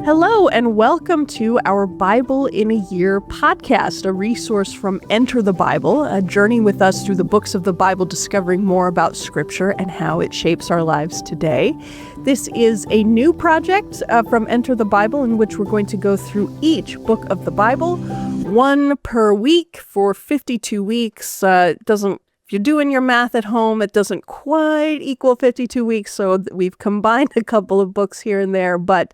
Hello, and welcome to our Bible in a Year podcast, a resource from Enter the Bible, a journey with us through the books of the Bible, discovering more about Scripture and how it shapes our lives today. This is a new project from Enter the Bible in which we're going to go through each book of the Bible, one per week for 52 weeks. If you're doing your math at home, it doesn't quite equal 52 weeks, so we've combined a couple of books here and there, but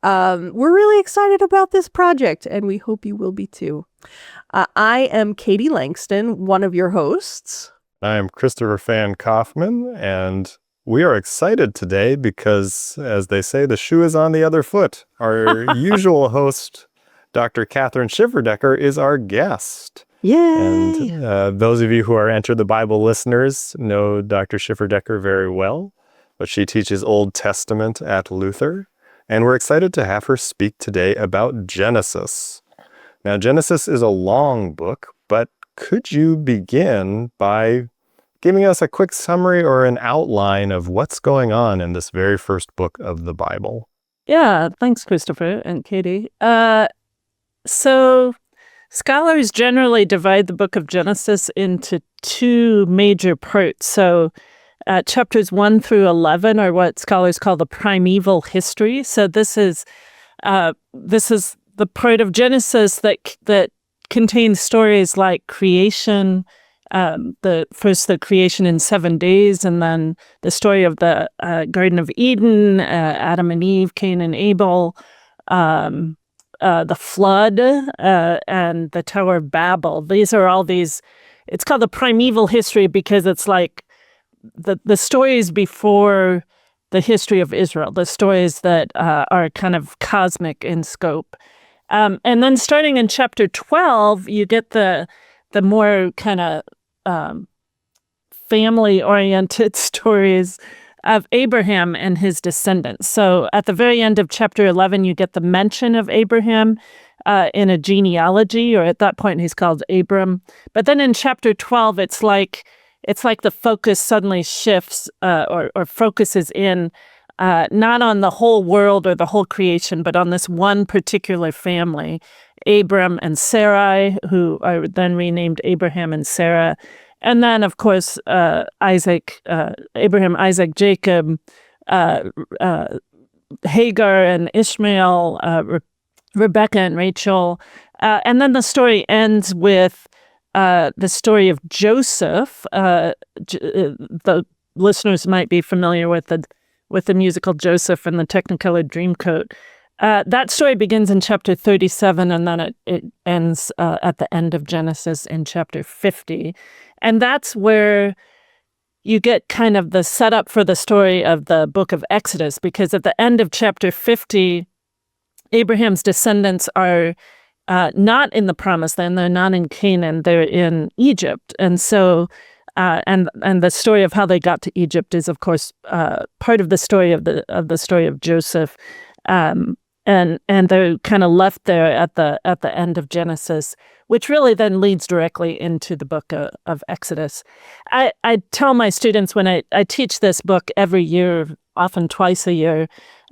we're really excited about this project, and we hope you will be too. I am Katie Langston, one of your hosts. I am Christopher Fan Kaufman, and we are excited today because, as they say, the shoe is on the other foot. Our usual host, Dr. Kathryn Schifferdecker, is our guest. Yay! And those of you who are Enter the Bible listeners know Dr. Schifferdecker very well, but she teaches Old Testament at Luther, and we're excited to have her speak today about Genesis. Now, Genesis is a long book, but could you begin by giving us a quick summary or an outline of what's going on in this very first book of the Bible? Yeah, thanks, Christopher and Katie. So scholars generally divide the book of Genesis into two major parts. So chapters 1 through 11 are what scholars call the primeval history. So this is the part of Genesis that contains stories like creation, the creation in 7 days, and then the story of the Garden of Eden, Adam and Eve, Cain and Abel, the flood, and the Tower of Babel. These are all these. It's called the primeval history because it's like the stories before the history of Israel, the stories that are kind of cosmic in scope. And then starting in chapter 12, you get the more kind of family-oriented stories of Abraham and his descendants. So at the very end of chapter 11, you get the mention of Abraham in a genealogy, or at that point he's called Abram. But then in chapter 12, it's like the focus suddenly shifts or focuses in not on the whole world or the whole creation, but on this one particular family, Abram and Sarai, who are then renamed Abraham and Sarah. And then, of course, Abraham, Isaac, Jacob, Hagar and Ishmael, Rebecca and Rachel. And then the story ends with the story of Joseph. The listeners might be familiar with the musical Joseph and the Technicolor Dreamcoat. That story begins in chapter 37, and then it ends at the end of Genesis in chapter 50. And that's where you get kind of the setup for the story of the book of Exodus, because at the end of chapter 50, Abraham's descendants are not in the Promised Land. They're not in Canaan. They're in Egypt. And so, and the story of how they got to Egypt is, of course, part of the story of the story of Joseph. And they're kind of left there at the end of Genesis, which really then leads directly into the book of Exodus. I tell my students when I teach this book every year, often twice a year,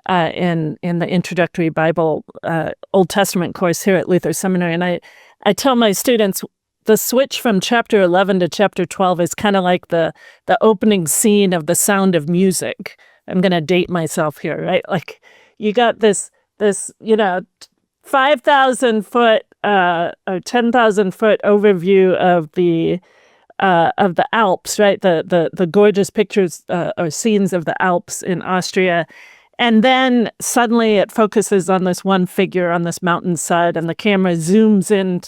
in the introductory Bible Old Testament course here at Luther Seminary, and I tell my students the switch from chapter 11 to chapter 12 is kind of like the opening scene of The Sound of Music. I'm going to date myself here, right? Like you got this 5,000 foot or 10,000 foot overview of the Alps, right? The gorgeous pictures or scenes of the Alps in Austria. And then suddenly it focuses on this one figure on this mountainside, and the camera zooms in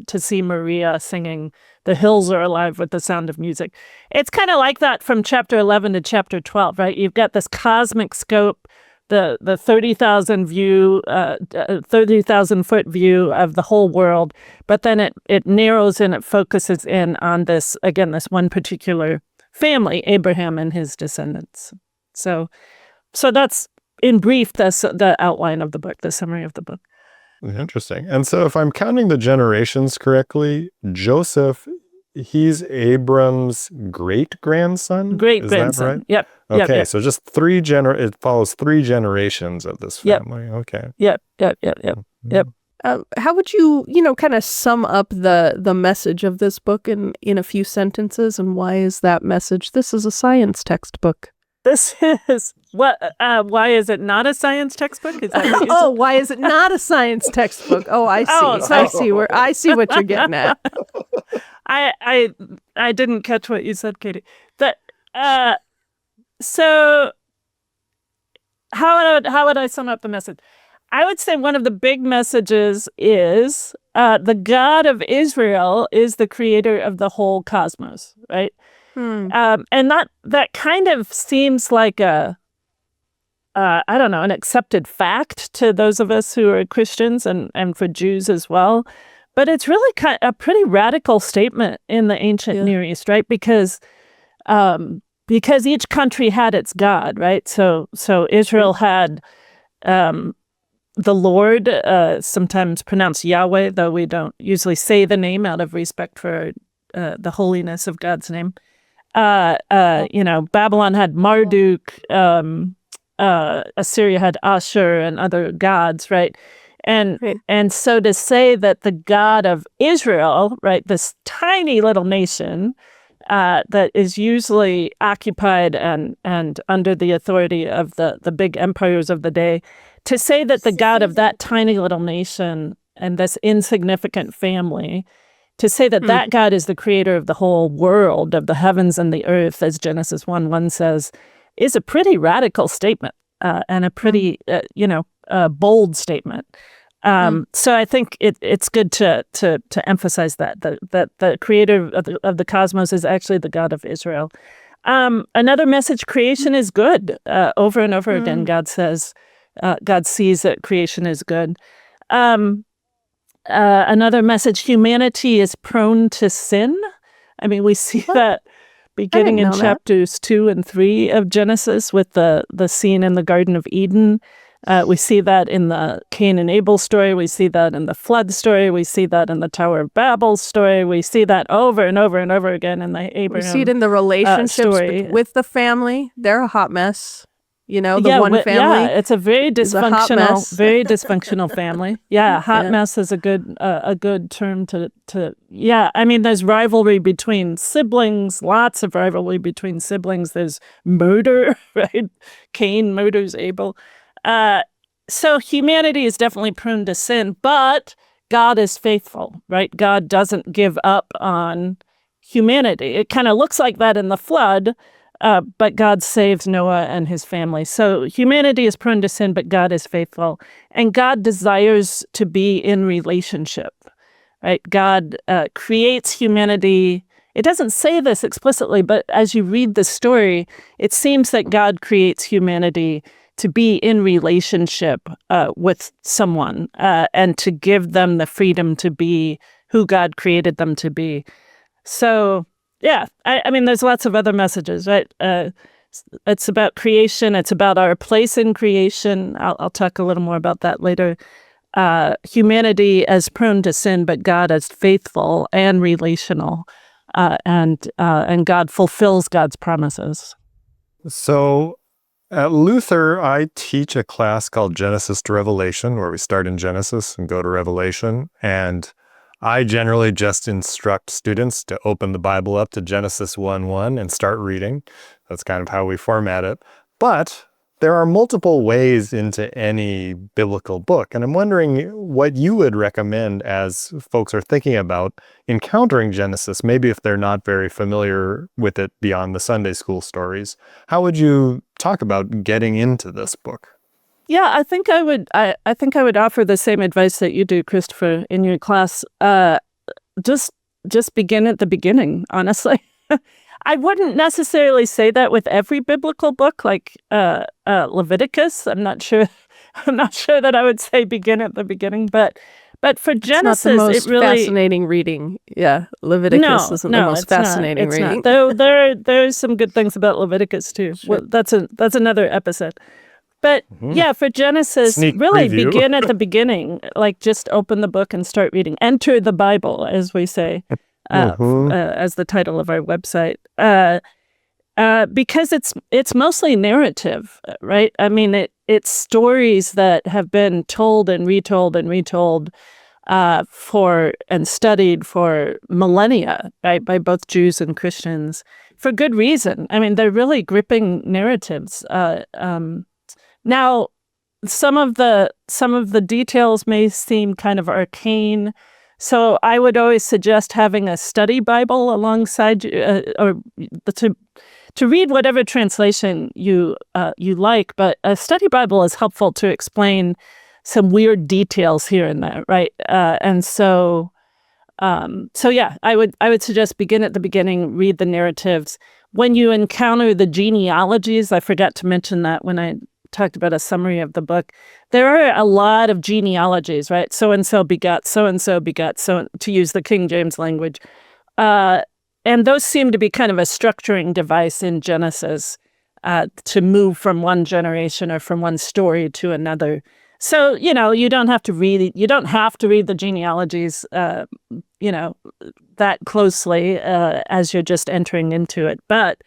to see Maria singing "The Hills Are Alive with the Sound of Music." It's kind of like that from chapter 11 to chapter 12, right? You've got this cosmic scope, the 30,000 foot view of the whole world, but then it narrows and it focuses in on this one particular family, Abraham and his descendants. So that's, in brief, that's the outline of the book, the summary of the book. Interesting. And so if I'm counting the generations correctly, Joseph he's Abram's great-grandson? Great Is that grandson. right? Yep. Okay, Yep. so just it follows 3 generations of this Yep. family. Okay. Yep. Yep. How would you, kind of sum up the message of this book in a few sentences, and why is that message? This is a science textbook. This is what? Why is it not a science textbook? Is that what you Oh, why is it not a science textbook? Oh, I see. Oh, so- I see what you're getting at. I didn't catch what you said, Katie. But so how would I sum up the message? I would say one of the big messages is the God of Israel is the creator of the whole cosmos, right? And that kind of seems like an accepted fact to those of us who are Christians and for Jews as well. But it's really a pretty radical statement in the ancient Near East, right? Because each country had its God, right? So Israel had the Lord, sometimes pronounced Yahweh, though we don't usually say the name out of respect for the holiness of God's name. Babylon had Marduk, Assyria had Ashur and other gods, right? And so to say that the God of Israel, right, this tiny little nation that is usually occupied and under the authority of the big empires of the day, to say that the God of that tiny little nation and this insignificant family, to say that that God is the creator of the whole world, of the heavens and the earth, as Genesis 1:1 says, is a pretty radical statement and a pretty, bold statement. So I think it's good to emphasize that the creator of the cosmos is actually the God of Israel. Another message: creation is good. Over and over again, God says, God sees that creation is good. Another message: humanity is prone to sin. I mean, we see that beginning in chapters 2 and 3 of Genesis with the scene in the Garden of Eden. We see that in the Cain and Abel story. We see that in the flood story. We see that in the Tower of Babel story. We see that over and over and over again in the Abraham. We see it in the relationships story. with the family. They're a hot mess. One family. Yeah, it's a very dysfunctional family. Yeah, hot mess is a good term to. Yeah, I mean, there's rivalry between siblings. Lots of rivalry between siblings. There's murder, right? Cain murders Abel. So humanity is definitely prone to sin, but God is faithful, right? God doesn't give up on humanity. It kind of looks like that in the flood, but God saves Noah and his family. So humanity is prone to sin, but God is faithful. And God desires to be in relationship, right? God creates humanity. It doesn't say this explicitly, but as you read the story, it seems that God creates humanity to be in relationship with someone and to give them the freedom to be who God created them to be. So, yeah, I mean, there's lots of other messages, right? It's about creation. It's about our place in creation. I'll talk a little more about that later. Humanity as prone to sin, but God as faithful and relational, and God fulfills God's promises. So at Luther, I teach a class called Genesis to Revelation, where we start in Genesis and go to Revelation. And I generally just instruct students to open the Bible up to Genesis 1:1 and start reading. That's kind of how we format it. But there are multiple ways into any biblical book. And I'm wondering what you would recommend as folks are thinking about encountering Genesis, maybe if they're not very familiar with it beyond the Sunday school stories. How would you talk about getting into this book? Yeah, I think I would offer the same advice that you do, Christopher, in your class. Just begin at the beginning, honestly. I wouldn't necessarily say that with every biblical book, like Leviticus. I'm not sure that I would say begin at the beginning, but for Genesis, it's not the most it really fascinating reading. Yeah, Leviticus isn't the most fascinating reading. Not. There's some good things about Leviticus too. Sure. Well, that's another episode. But yeah, for Genesis, Sneak really preview. begin at the beginning. Like just open the book and start reading. Enter the Bible, as we say. as the title of our website. Because it's mostly narrative, right? I mean, it's stories that have been told and retold and retold and studied for millennia, right, by both Jews and Christians for good reason. I mean, they're really gripping narratives. Now, some of the details may seem kind of arcane. So I would always suggest having a study Bible alongside or to read whatever translation you like. But a study Bible is helpful to explain some weird details here and there, right? So yeah, I would suggest begin at the beginning, read the narratives. When you encounter the genealogies, I forgot to mention that when I talked about a summary of the book, there are a lot of genealogies, right? So-and-so begot so-and-so begot so, to use the King James language. And those seem to be kind of a structuring device in Genesis to move from one generation or from one story to another. So, you don't have to read the genealogies, that closely as you're just entering into it. But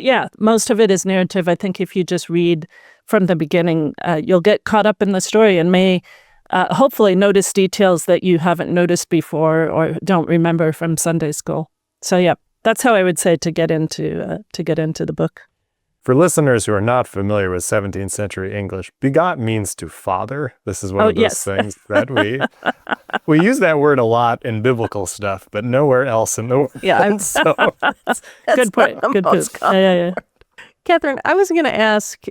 yeah, most of it is narrative. I think if you just read from the beginning, you'll get caught up in the story and may hopefully notice details that you haven't noticed before or don't remember from Sunday school. So yeah, that's how I would say to get into the book. For listeners who are not familiar with 17th century English, begot means to father. This is one of those things that we use that word a lot in biblical stuff, but nowhere else in the world. Yeah, So, that's good point. Good point. Yeah. Kathryn, I was going to ask,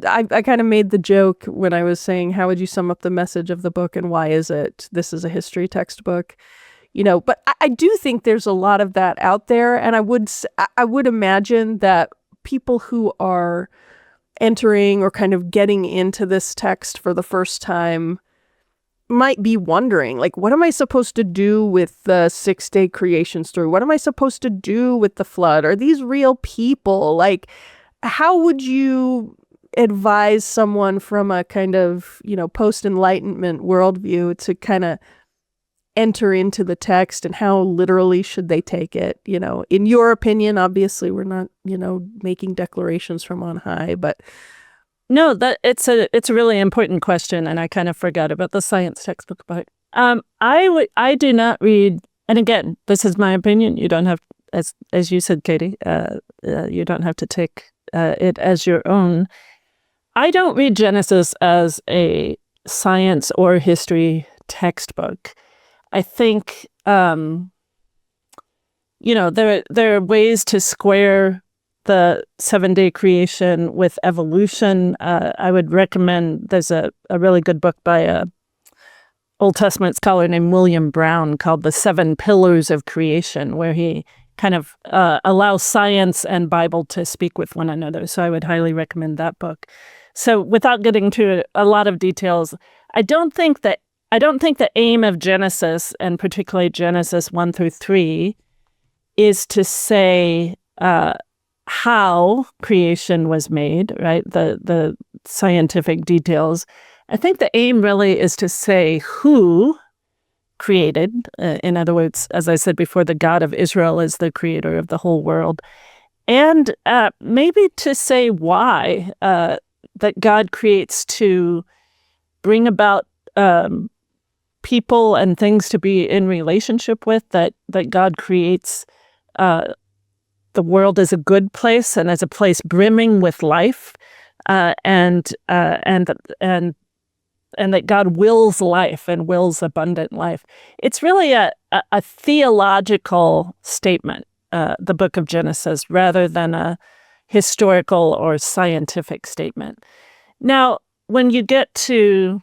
I kind of made the joke when I was saying, how would you sum up the message of the book and why is it this is a history textbook? But I do think there's a lot of that out there. And I would imagine that people who are entering or kind of getting into this text for the first time might be wondering, like, what am I supposed to do with the 6-day creation story? What am I supposed to do with the flood? Are these real people? Like, how would you advise someone from a kind of, post-Enlightenment worldview to kind of enter into the text, and how literally should they take it? In your opinion, obviously we're not, making declarations from on high, but no, that it's a really important question, and I kind of forgot about the science textbook part. I do not read, and again, this is my opinion. You don't have, as you said, Katie, you don't have to take it as your own. I don't read Genesis as a science or history textbook. I think, there are ways to square the 7-day creation with evolution. I would recommend, there's a really good book by a Old Testament scholar named William Brown called The 7 Pillars of Creation, where he kind of allows science and Bible to speak with one another. So I would highly recommend that book. So without getting to a lot of details, I don't think the aim of Genesis, and particularly Genesis 1 through 3, is to say how creation was made, right? The scientific details. I think the aim really is to say who created. In other words, as I said before, the God of Israel is the creator of the whole world. And maybe to say why that God creates to bring about people and things to be in relationship with, that God creates the world as a good place and as a place brimming with life, and that God wills life and wills abundant life. It's really a theological statement, the book of Genesis, rather than a historical or scientific statement. Now, when you get to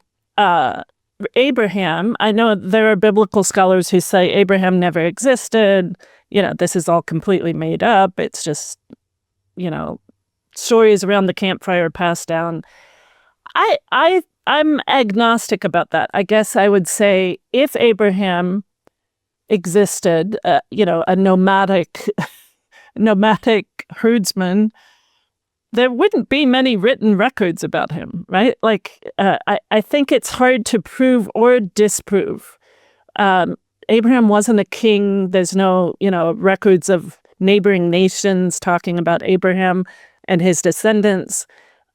Abraham, I know there are biblical scholars who say Abraham never existed. This is all completely made up. It's just, stories around the campfire passed down. I'm agnostic about that. I guess I would say if Abraham existed, a nomadic herdsman, there wouldn't be many written records about him, right? Like, I think it's hard to prove or disprove. Abraham wasn't a king. There's no, records of neighboring nations talking about Abraham and his descendants.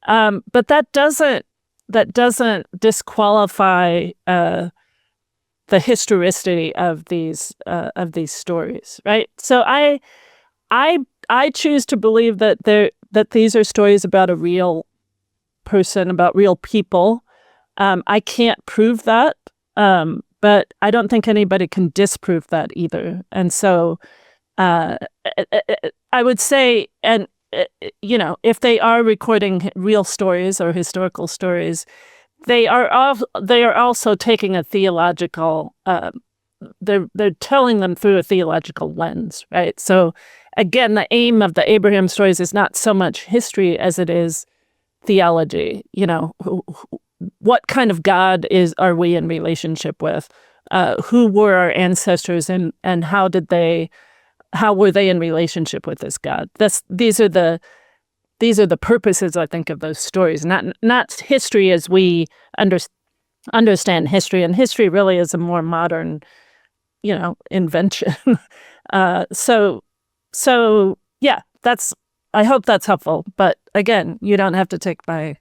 But that doesn't disqualify the historicity of these stories, right? So I choose to believe that these are stories about a real person, about real people. I can't prove that, but I don't think anybody can disprove that either. And so I would say, and if they are recording real stories or historical stories, they are also taking a theological. They're telling them through a theological lens, right? So again, the aim of the Abraham stories is not so much history as it is theology. What kind of God are we in relationship with? Who were our ancestors, and how were they in relationship with this God? These are the purposes, I think, of those stories. Not history as we understand history, and history really is a more modern, invention. So yeah, I hope that's helpful. But again, you don't have to take my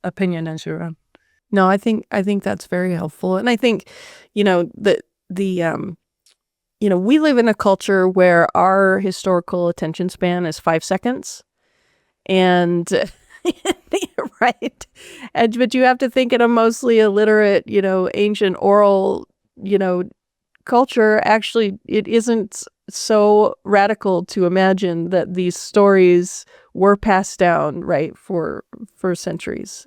opinion as your own. No, I think that's very helpful. And I think, we live in a culture where our historical attention span is 5 seconds. And right. But you have to think in a mostly illiterate, ancient oral, culture. Actually, it isn't so radical to imagine that these stories were passed down, right, for centuries.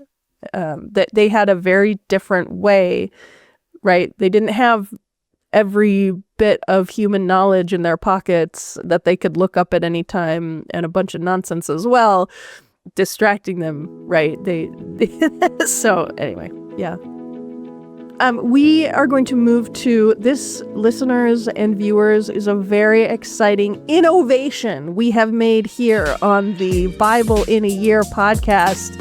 That they had a very different way, right? They didn't have every bit of human knowledge in their pockets that they could look up at any time, and a bunch of nonsense as well, distracting them, right? So anyway, yeah. We are going to move to this, listeners and viewers, is a very exciting innovation we have made here on the Bible in a Year podcast.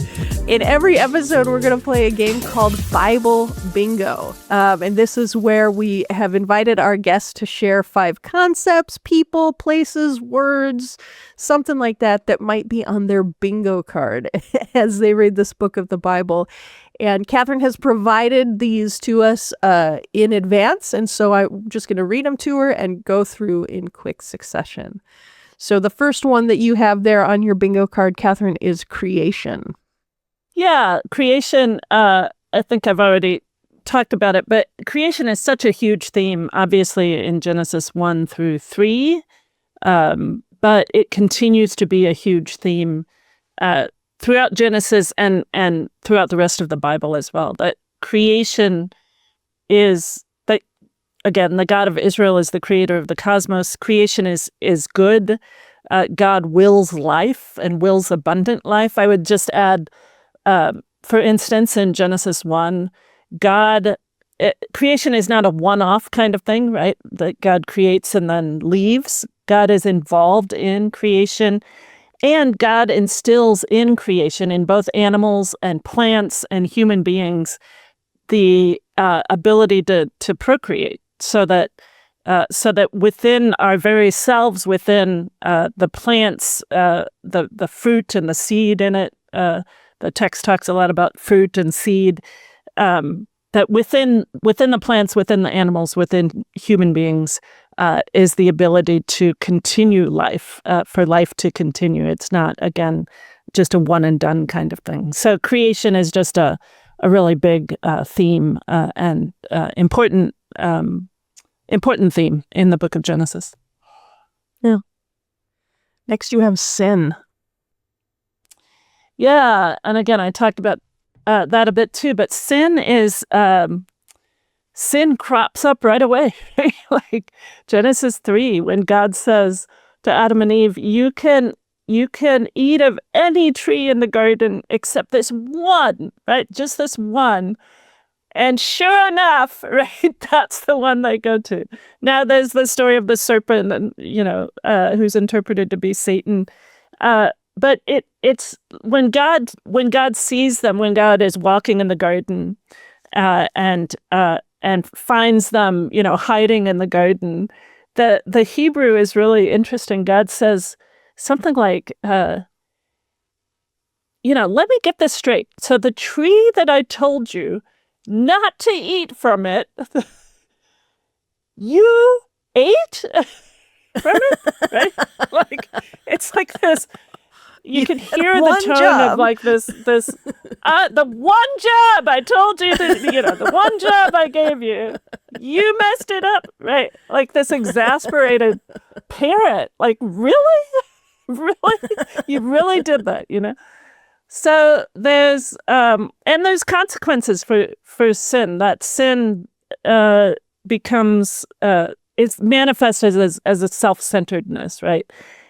In every episode, we're going to play a game called Bible Bingo. And this is where we have invited our guests to share 5 concepts, people, places, words, something like that might be on their bingo card as they read this book of the Bible. And Kathryn has provided these to us in advance. And so I'm just going to read them to her and go through in quick succession. So the first one that you have there on your bingo card, Kathryn, is creation. Yeah, creation, I think I've already talked about it, but creation is such a huge theme, obviously, in Genesis 1 through 3. But it continues to be a huge theme throughout Genesis and throughout the rest of the Bible as well. That creation is, again, the God of Israel is the creator of the cosmos. Creation is good. God wills life and wills abundant life. I would just add, for instance, in Genesis 1, creation is not a one-off kind of thing, right? That God creates and then leaves. God is involved in creation, and God instills in creation, in both animals and plants and human beings, the ability to procreate, so that within our very selves, within the plants, the fruit and the seed in it. The text talks a lot about fruit and seed, that within the plants, within the animals, within human beings, is the ability to continue life, for life to continue. It's not, again, just a one and done kind of thing. So creation is just a really big theme and important theme in the book of Genesis. Yeah. Next, you have sin. Yeah, and again, I talked about that a bit too, but sin crops up right away. Like Genesis 3, when God says to Adam and Eve, you can eat of any tree in the garden except this one, right? Just this one. And sure enough, right, that's the one they go to. Now there's the story of the serpent, and who's interpreted to be Satan. But it's when God sees them, when God is walking in the garden, and finds them, hiding in the garden. The Hebrew is really interesting. God says something like, let me get this straight. So the tree that I told you not to eat from it, you ate from it, right? Like, it's like this. You can hear the tone of like this. The one job I told you that, the one job I gave you, you messed it up, right? Like this exasperated parent. Like, really, really, you really did that, So there's consequences for sin. That sin becomes is manifested as a self-centeredness, right?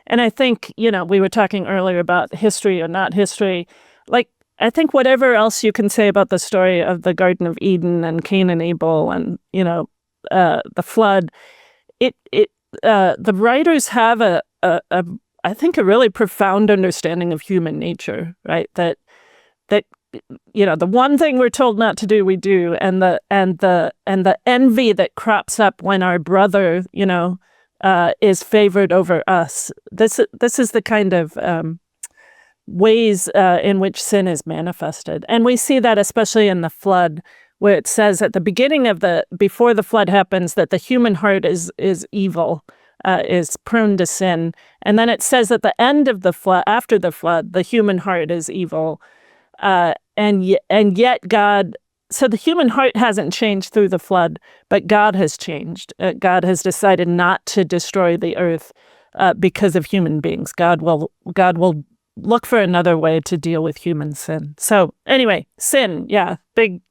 And I think, we were talking earlier about history or not history. Like, I think whatever else you can say about the story of the Garden of Eden and Cain and Abel and, the flood, the writers have I think a really profound understanding of human nature, right? That the one thing we're told not to do, we do, and the envy that crops up when our brother, is favored over us. This is the kind of ways in which sin is manifested, and we see that especially in the flood, where it says at the beginning before the flood happens, that the human heart is evil, is prone to sin, and then it says at the end of the flood, after the flood, the human heart is evil, and yet God. So the human heart hasn't changed through the flood, but God has changed. God has decided not to destroy the earth because of human beings. God will look for another way to deal with human sin. So anyway, sin, big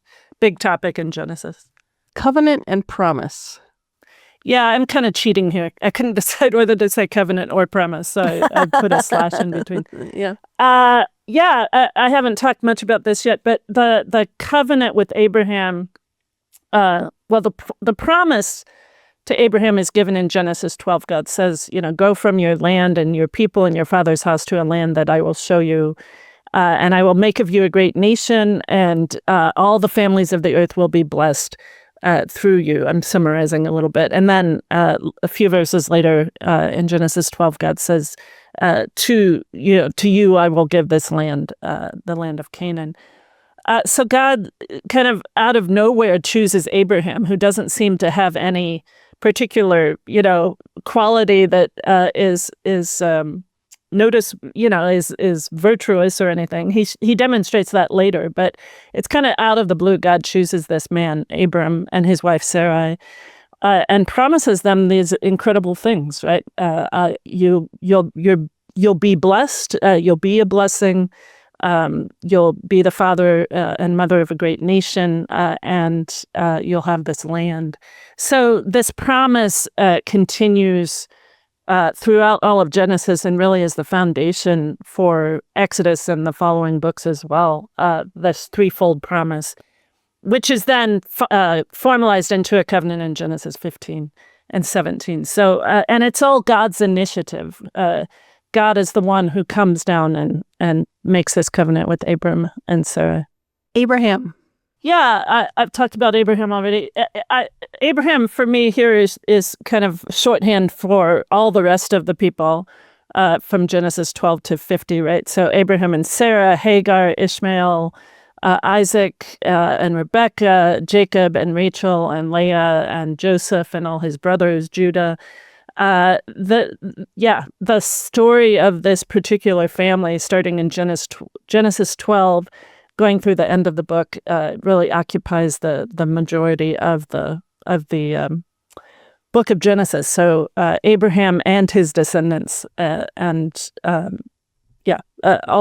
topic in Genesis. Covenant and promise. Yeah, I'm kind of cheating here. I couldn't decide whether to say covenant or promise, so I put a slash in between. Yeah. I haven't talked much about this yet, but the covenant with Abraham, the promise to Abraham is given in Genesis 12. God says, go from your land and your people and your father's house to a land that I will show you, and I will make of you a great nation, and all the families of the earth will be blessed through you. I'm summarizing a little bit. And then a few verses later in Genesis 12, God says, to you I will give this land, the land of Canaan. So God kind of out of nowhere chooses Abraham, who doesn't seem to have any particular, quality that is virtuous or anything. He demonstrates that later, but it's kind of out of the blue. God chooses this man, Abram, and his wife Sarai, and promises them these incredible things. Right? You'll be blessed. You'll be a blessing. You'll be the father and mother of a great nation, and you'll have this land. So this promise continues throughout all of Genesis, and really is the foundation for Exodus and the following books as well. This threefold promise, which is then formalized into a covenant in Genesis 15 and 17. So, and it's all God's initiative. God is the one who comes down and makes this covenant with Abram and Sarah. Abraham. Yeah, I've talked about Abraham already. Abraham, for me, here is kind of shorthand for all the rest of the people from Genesis 12 to 50, right? So Abraham and Sarah, Hagar, Ishmael, Isaac and Rebekah, Jacob and Rachel and Leah and Joseph and all his brothers, Judah. The story of this particular family, starting in Genesis 12, going through the end of the book, really occupies the majority of the book of Genesis. So Abraham and his descendants, all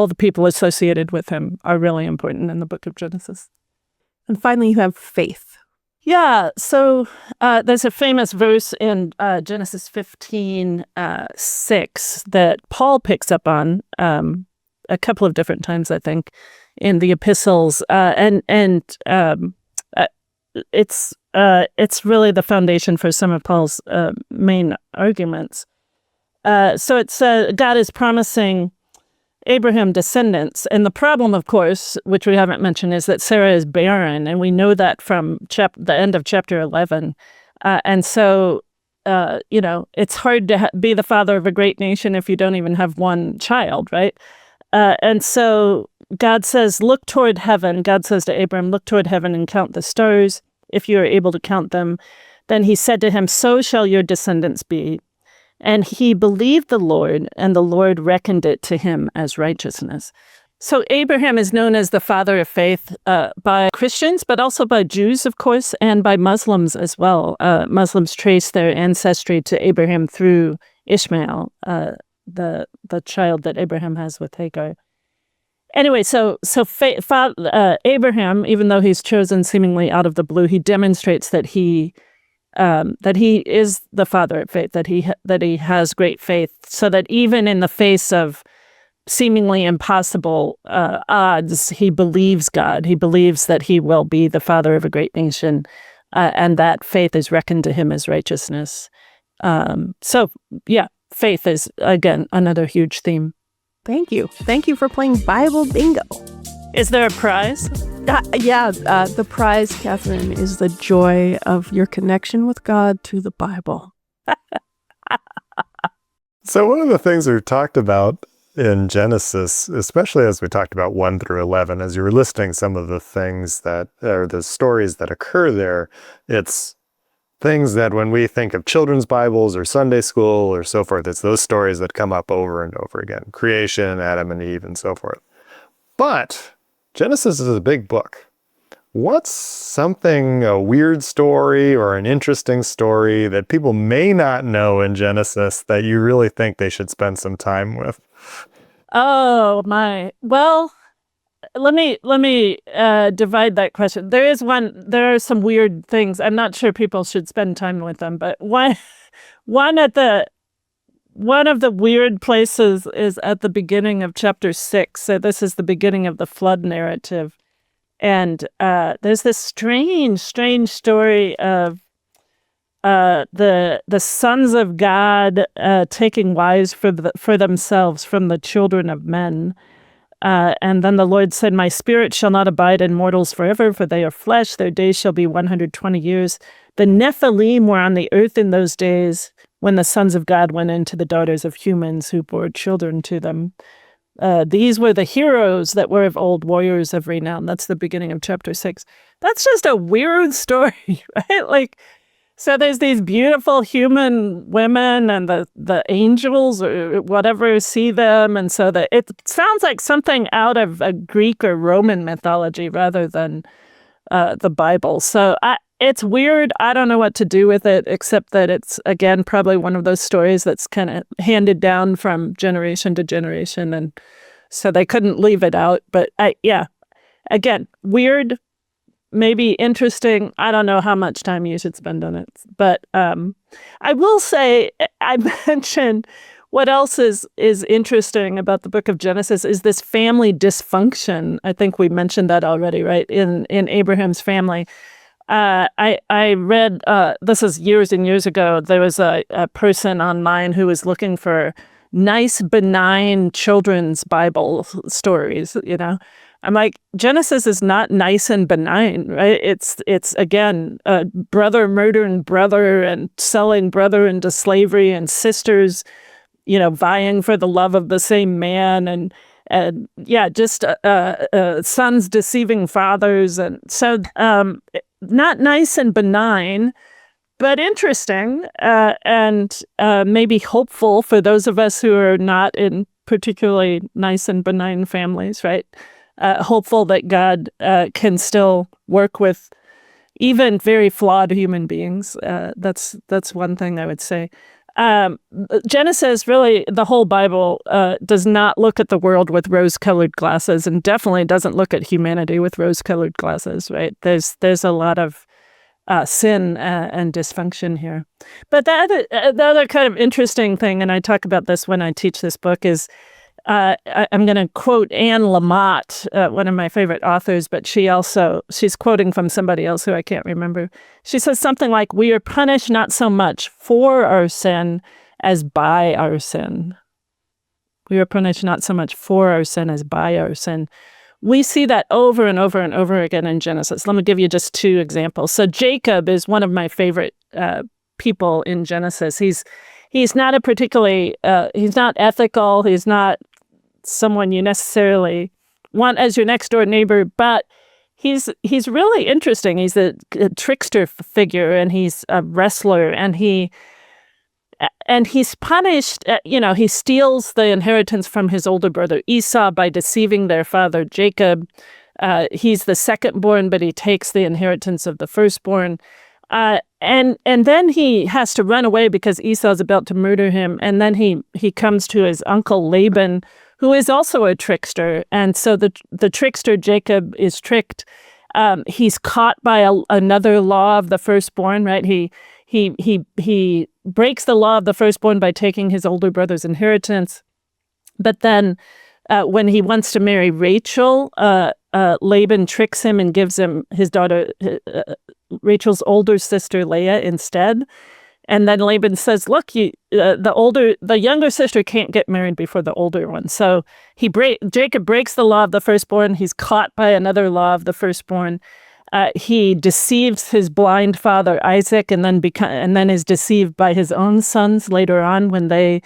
the people associated with him are really important in the book of Genesis. And finally, you have faith. Yeah, so there's a famous verse in Genesis 15:6 that Paul picks up on a couple of different times, I think, in the epistles, and it's really the foundation for some of Paul's main arguments. So it's God is promising Abraham descendants. And the problem, of course, which we haven't mentioned, is that Sarah is barren. And we know that from the end of chapter 11. And so, it's hard to be the father of a great nation if you don't even have one child, right? And so God says, look toward heaven. God says to Abram, look toward heaven and count the stars, if you are able to count them. Then he said to him, so shall your descendants be. And he believed the Lord, and the Lord reckoned it to him as righteousness. So Abraham is known as the father of faith by Christians, but also by Jews, of course, and by Muslims as well. Muslims trace their ancestry to Abraham through Ishmael, the child that Abraham has with Hagar. Anyway, so Abraham, even though he's chosen seemingly out of the blue, he demonstrates that he is the father of faith, that he has great faith, so that even in the face of seemingly impossible odds, he believes God. He believes that he will be the father of a great nation, and that faith is reckoned to him as righteousness. Faith is, again, another huge theme. Thank you. Thank you for playing Bible Bingo. Is there a prize? The prize, Kathryn, is the joy of your connection with God to the Bible. So one of the things we've talked about in Genesis, especially as we talked about 1 through 11, as you were listing some of the things that are the stories that occur there, it's things that when we think of children's Bibles or Sunday school or so forth, it's those stories that come up over and over again. Creation, Adam and Eve, and so forth. But Genesis is a big book. What's a weird story or an interesting story that people may not know in Genesis that you really think they should spend some time with? Oh, my. Well, let me divide that question. There are some weird things. I'm not sure people should spend time with them, but one of the weird places is at the beginning of chapter 6. So this is the beginning of the flood narrative. And there's this strange story of the sons of God taking wives for themselves from the children of men. And then the Lord said, my spirit shall not abide in mortals forever, for they are flesh. Their days shall be 120 years. The Nephilim were on the earth in those days when the sons of God went into the daughters of humans who bore children to them. These were the heroes that were of old, warriors of renown. That's the beginning of chapter 6. That's just a weird story, right? So there's these beautiful human women and the angels or whatever see them. And so it sounds like something out of a Greek or Roman mythology rather than the Bible. So it's weird. I don't know what to do with it, except that it's, again, probably one of those stories that's kind of handed down from generation to generation. And so they couldn't leave it out. But again, weird, maybe interesting. I don't know how much time you should spend on it. But I will say, I mentioned what else is interesting about the book of Genesis is this family dysfunction. I think we mentioned that already, right? In Abraham's family. I read, this is years and years ago, there was a person online who was looking for nice, benign children's Bible stories, I'm like, Genesis is not nice and benign, right? It's again, brother murdering brother and selling brother into slavery and sisters, vying for the love of the same man and just sons deceiving fathers. And so not nice and benign, but interesting and maybe hopeful for those of us who are not in particularly nice and benign families, right? Hopeful that God can still work with even very flawed human beings. That's one thing I would say. Genesis, really, the whole Bible does not look at the world with rose-colored glasses, and definitely doesn't look at humanity with rose-colored glasses, right? There's a lot of sin and dysfunction here. But the other kind of interesting thing, and I talk about this when I teach this book, is I'm going to quote Anne Lamott, one of my favorite authors, but she's quoting from somebody else who I can't remember. She says something like, we are punished not so much for our sin as by our sin. We were punished not so much for our sin as by our sin. We see that over and over and over again in Genesis. Let me give you just 2 examples. So Jacob is one of my favorite people in Genesis. He's not a particularly, he's not ethical. He's not someone you necessarily want as your next door neighbor, but he's really interesting. He's a trickster figure, and he's a wrestler, and he's punished. He steals the inheritance from his older brother Esau by deceiving their father Jacob. He's the secondborn, but he takes the inheritance of the firstborn. And then he has to run away because Esau's about to murder him. And then he comes to his uncle Laban, who is also a trickster. And so the trickster Jacob is tricked. He's caught by another law of the firstborn, right? He breaks the law of the firstborn by taking his older brother's inheritance. But then when he wants to marry Rachel, Laban tricks him and gives him his daughter, Rachel's older sister Leah, instead. And then Laban says, "Look, the younger sister can't get married before the older one." So Jacob breaks the law of the firstborn. He's caught by another law of the firstborn. He deceives his blind father Isaac, and then is deceived by his own sons later on when they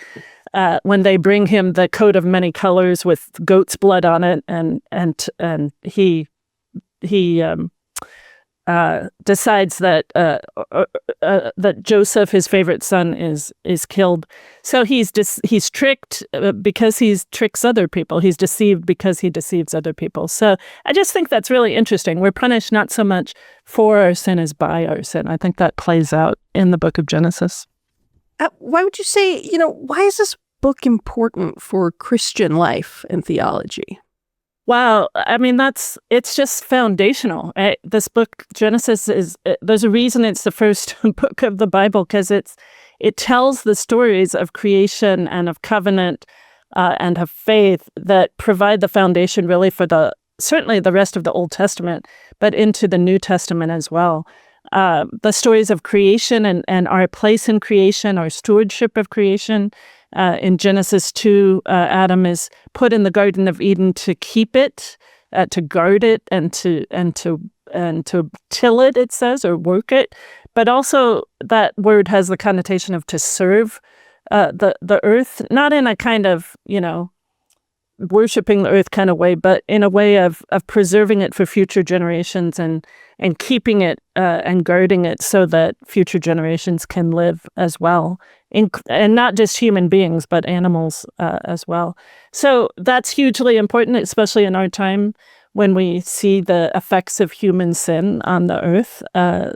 bring him the coat of many colors with goat's blood on it, and he decides that Joseph, his favorite son, is killed. So he's tricked because he tricks other people. He's deceived because he deceives other people. So I just think that's really interesting. We're punished not so much for our sin as by our sin. I think that plays out in the book of Genesis. Why would you say, why is this book important for Christian life and theology? Wow. I mean, it's just foundational. This book, Genesis, there's a reason it's the first book of the Bible, because it tells the stories of creation and of covenant and of faith that provide the foundation really for certainly the rest of the Old Testament, but into the New Testament as well. The stories of creation and our place in creation, our stewardship of creation. In Genesis 2, Adam is put in the Garden of Eden to keep it, to guard it, and to till it, it says, or work it. But also that word has the connotation of to serve the earth, not in a kind of, worshiping the earth kind of way, but in a way of preserving it for future generations and keeping it and guarding it so that future generations can live as well, and not just human beings, but animals as well. So that's hugely important, especially in our time when we see the effects of human sin on the earth.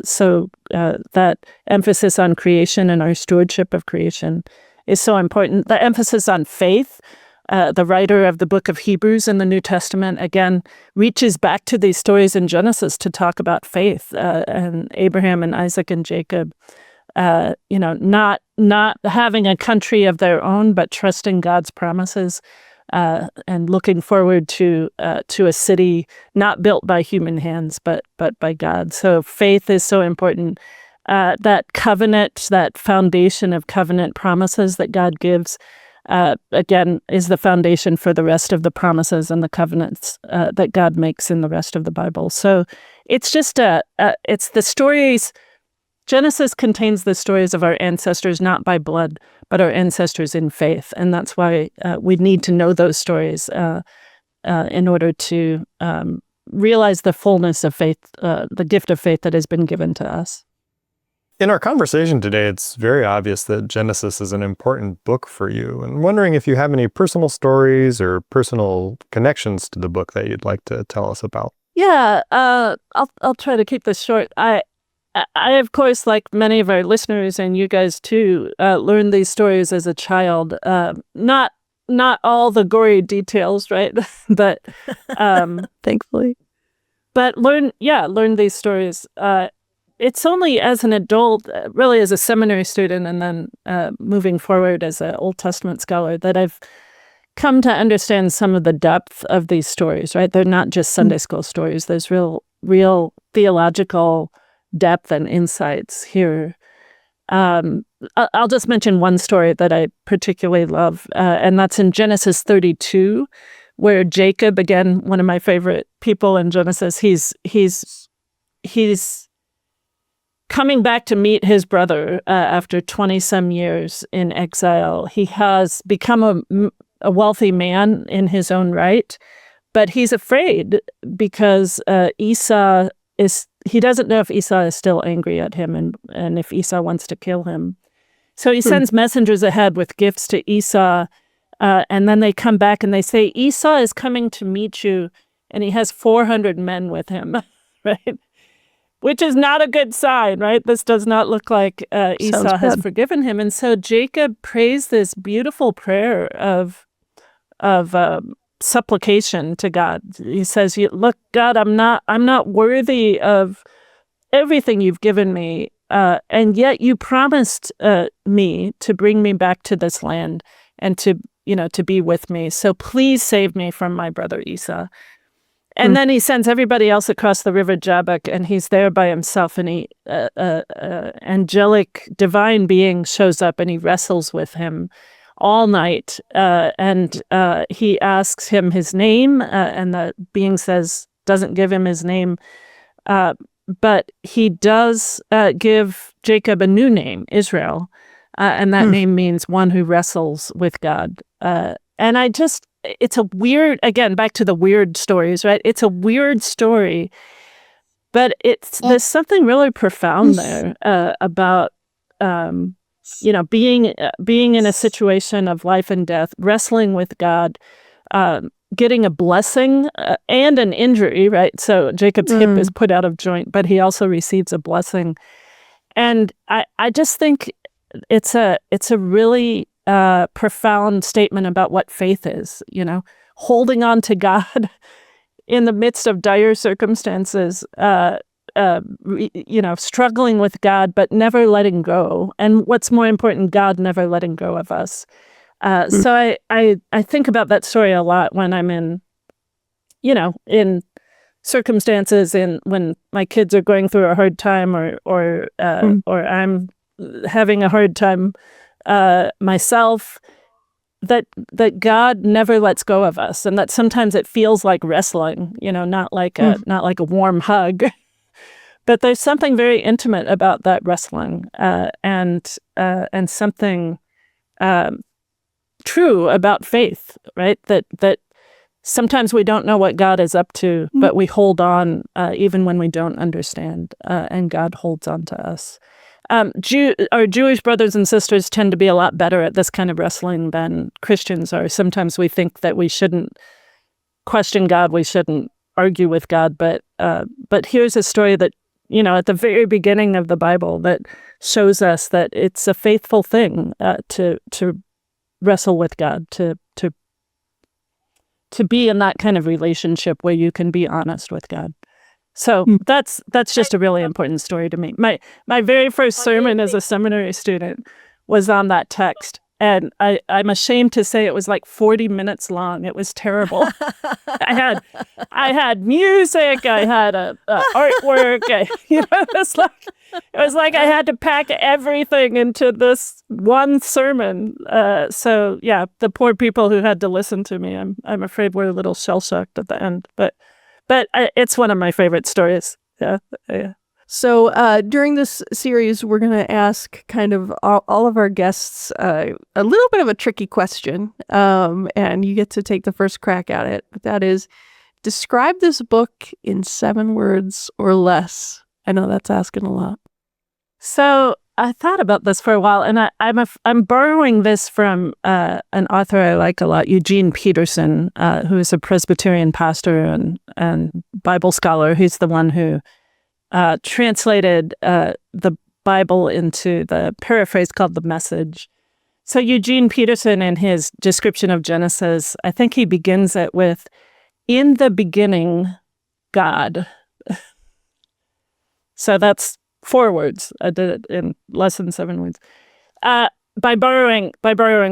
So that emphasis on creation and our stewardship of creation is so important. The emphasis on faith. The writer of the book of Hebrews in the New Testament, again, reaches back to these stories in Genesis to talk about faith and Abraham and Isaac and Jacob, not having a country of their own, but trusting God's promises and looking forward to a city not built by human hands, but by God. So faith is so important. That covenant, that foundation of covenant promises that God gives, again, is the foundation for the rest of the promises and the covenants that God makes in the rest of the Bible. So it's just it's the stories. Genesis contains the stories of our ancestors, not by blood, but our ancestors in faith. And that's why we need to know those stories in order to realize the fullness of faith, the gift of faith that has been given to us. In our conversation today, it's very obvious that Genesis is an important book for you. And I'm wondering if you have any personal stories or personal connections to the book that you'd like to tell us about. Yeah, I'll try to keep this short. I of course, like many of our listeners and you guys too, learned these stories as a child. Not all the gory details, right? But Thankfully. But learn these stories. It's only as an adult, really as a seminary student, and then moving forward as an Old Testament scholar, that I've come to understand some of the depth of these stories, right? They're not just Sunday school stories. There's real theological depth and insights here. I'll just mention one story that I particularly love, and that's in Genesis 32, where Jacob, again, one of my favorite people in Genesis, he's coming back to meet his brother after 20-some years in exile. He has become a wealthy man in his own right, but he's afraid because Esau he doesn't know if Esau is still angry at him and if Esau wants to kill him. So he sends messengers ahead with gifts to Esau, and then they come back and they say, Esau is coming to meet you, and he has 400 men with him, right? Which is not a good sign, right? This does not look like Esau has forgiven him. And so Jacob prays this beautiful prayer of supplication to God. He says, "Look, God, I'm not worthy of everything you've given me, and yet you promised me to bring me back to this land and to be with me. So please save me from my brother Esau." And then he sends everybody else across the river Jabbok, and he's there by himself, and angelic divine being shows up, and he wrestles with him all night, and he asks him his name, and the being doesn't give him his name, but he does give Jacob a new name, Israel, and that name means one who wrestles with God. And it's a weird, again, back to the weird stories, right? It's a weird story, but there's something really profound there about being in a situation of life and death, wrestling with God, getting a blessing and an injury, right? So Jacob's hip is put out of joint, but he also receives a blessing. And I just think it's a really profound statement about what faith is, holding on to God in the midst of dire circumstances, struggling with God, but never letting go. And what's more important, God never letting go of us. So I think about that story a lot when I'm in circumstances when my kids are going through a hard time or I'm having a hard time myself, that God never lets go of us, and that sometimes it feels like wrestling, not like a warm hug, but there's something very intimate about that wrestling, and something true about faith, right? That sometimes we don't know what God is up to, but we hold on even when we don't understand, and God holds on to us. Our Jewish brothers and sisters tend to be a lot better at this kind of wrestling than Christians are. Sometimes we think that we shouldn't question God, we shouldn't argue with God, but here's a story that, at the very beginning of the Bible that shows us that it's a faithful thing to wrestle with God, to be in that kind of relationship where you can be honest with God. So that's just a really important story to me. My very first sermon as a seminary student was on that text, and I'm ashamed to say it was like 40 minutes long. It was terrible. I had music, I had a artwork. It was like I had to pack everything into this one sermon. So yeah, the poor people who had to listen to me, I'm afraid were a little shell-shocked at the end, but it's one of my favorite stories. Yeah. So during this series, we're going to ask kind of all of our guests a little bit of a tricky question, and you get to take the first crack at it. That is, describe this book in 7 words or less. I know that's asking a lot. So I thought about this for a while, and I'm borrowing this from an author I like a lot, Eugene Peterson, who is a Presbyterian pastor and Bible scholar. He's the one who translated the Bible into the paraphrase called The Message. So Eugene Peterson, in his description of Genesis, I think he begins it with, "In the beginning, God." So that's 4 words. I did it in less than 7 words. By borrowing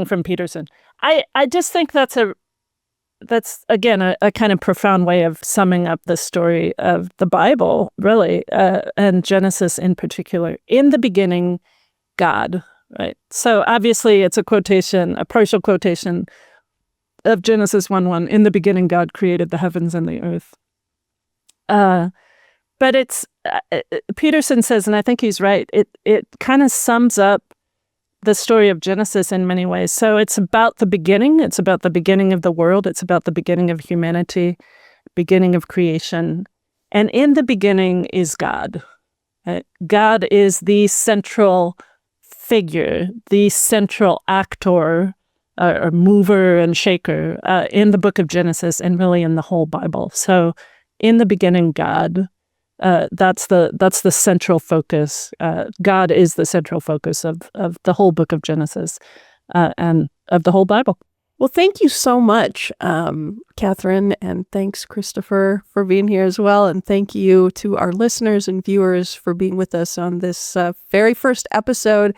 from Peterson. I just think that's again a kind of profound way of summing up the story of the Bible, really, and Genesis in particular. In the beginning, God, right? So obviously it's a partial quotation of Genesis 1:1. In the beginning, God created the heavens and the earth. But it's, Peterson says, and I think he's right, it kind of sums up the story of Genesis in many ways. So it's about the beginning. It's about the beginning of the world. It's about the beginning of humanity, beginning of creation. And in the beginning is God. Right? God is the central figure, the central actor or mover and shaker in the book of Genesis and really in the whole Bible. So in the beginning, God. That's the central focus. God is the central focus of the whole book of Genesis and of the whole Bible. Well, thank you so much, Kathryn, and thanks, Christopher, for being here as well. And thank you to our listeners and viewers for being with us on this very first episode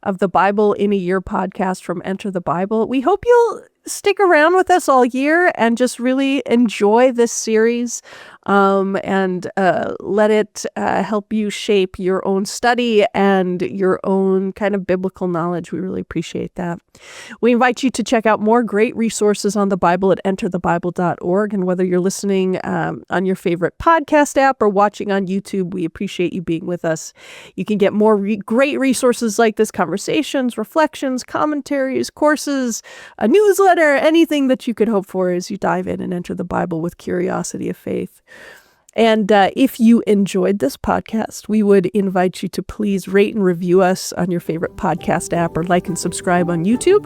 of the Bible in a Year podcast from Enter the Bible. We hope you'll stick around with us all year and just really enjoy this series and let it help you shape your own study and your own kind of biblical knowledge. We really appreciate that. We invite you to check out more great resources on the Bible at enterthebible.org. And whether you're listening on your favorite podcast app or watching on YouTube, we appreciate you being with us. You can get more great resources like this, conversations, reflections, commentaries, courses, a newsletter, anything that you could hope for as you dive in and enter the Bible with curiosity of faith. And if you enjoyed this podcast, we would invite you to please rate and review us on your favorite podcast app or like and subscribe on YouTube.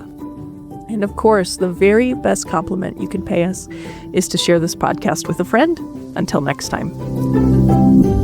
And of course, the very best compliment you can pay us is to share this podcast with a friend. Until next time.